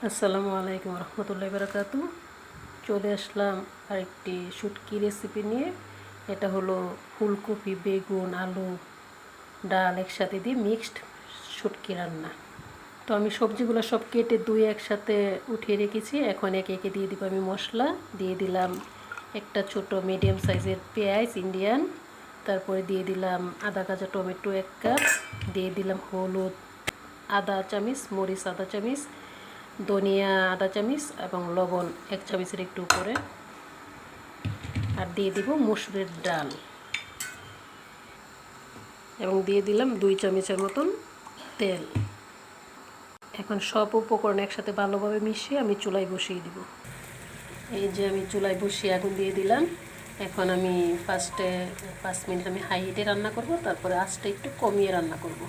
আসসালামু আলাইকুম রহমতুল্লাহি বারাকাতু। চলে আসলাম আরেকটি শুটকি রেসিপি নিয়ে। এটা হলো ফুলকপি, বেগুন, আলু, ডাল একসাথে দিয়ে মিক্সড শুটকি রান্না। তো আমি সবজিগুলো সব কেটে ধুয়ে একসাথে উঠিয়ে রেখেছি। এখন একে একে দিয়ে দিব আমি মশলা। দিয়ে দিলাম একটা ছোট মিডিয়াম সাইজের পেঁয়াজ ইন্ডিয়ান, তারপরে দিয়ে দিলাম আদা কাঁচা টমেটো 1 কাপ, দিয়ে দিলাম হলুদ আধা চামচ, মরিচ আধা চামচ, ধনিয়া আধা চামচ এবং লবণ 1 চামচের একটু উপরে, আর দিয়ে দিব মসুরের ডাল এবং দিয়ে দিলাম 2 চামচের মতন তেল। এখন সব উপকরণ একসাথে ভালোভাবে মিশিয়ে আমি চুলায় বসিয়ে দিব। এই যে আমি চুলায় বসিয়ে আগুন দিয়ে দিলাম। এখন আমি ফার্স্টে 5 মিনিট আমি হাই হিটে রান্না করব, তারপরে আঁচটা একটু কমিয়ে রান্না করব।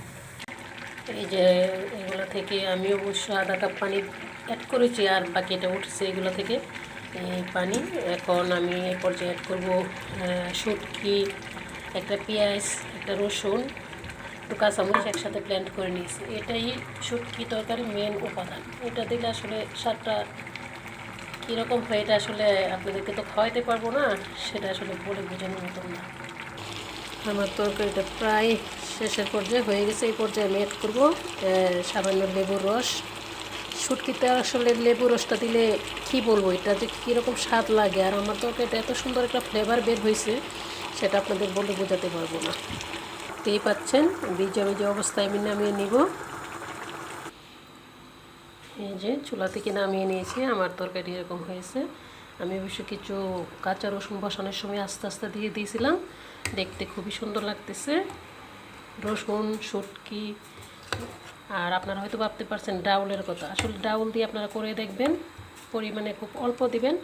এই যে এগুলো থেকে আমি অবশ্য আধা কাপ পানি অ্যাড করেছি, আর বাকিটা উঠছে এগুলো থেকে এই পানি। এখন আমি এই পর্যায়ে অ্যাড করবো শুটকি, একটা পেঁয়াজ, একটা রসুন, একটু কাঁচামরিচ একসাথে ব্লেন্ড করে নিয়েছি। এটাই শুটকি তরকারি মেন উপাদান। এটা দিলে আসলে স্বাদটা কীরকম হয় এটা আসলে আপনাদেরকে তো খাওয়াইতে পারবো না, সেটা আসলে বলে বোঝানোর মতন না। আমার তরকারিটা প্রায় শেষের পর্যায়ে হয়ে গেছে। এই পর্যায়ে আমি অ্যাড করবো সামান্য লেবুর রস। শুটকিতে আসলে লেবু রসটা দিলে কি বলবো, এটা যে কীরকম স্বাদ লাগে, আর আমার তরকারিটা এত সুন্দর একটা ফ্লেভার বের হয়েছে সেটা আপনাদের বলে বোঝাতে পারবো না। দেখতেই পাচ্ছেন ভিজা ভিজা অবস্থায় আমি নামিয়ে নিব। এই যে চুলা থেকে নামিয়ে নিয়েছি, আমার তরকারি এরকম হয়েছে। আমি অবশ্য কিছু কাঁচা রসুন বসানোর সময় আস্তে আস্তে দিয়ে দিয়েছিলাম, দেখতে খুবই সুন্দর লাগতেছে। রসুন, শুটকি, আর আপনারা হয়তো ভাবতে পারছেন ডাউলের কথা। আসলে ডাউল দিয়ে আপনারা করে দেখবেন, পরিমাণে খুব অল্প দিবেন,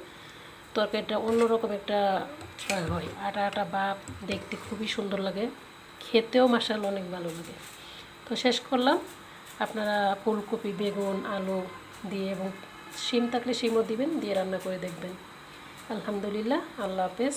তরকারিটা অন্যরকম একটা হয়। আটা আটা ভাব, দেখতে খুবই সুন্দর লাগে, খেতেও মাশাআল্লাহ অনেক ভালো লাগে। তো শেষ করলাম। আপনারা ফুলকপি, বেগুন, আলু দিয়ে এবং শিম থাকলে শিমও দিবেন, দিয়ে রান্না করে দেখবেন। আলহামদুলিল্লাহ, আল্লাহ হাফেজ।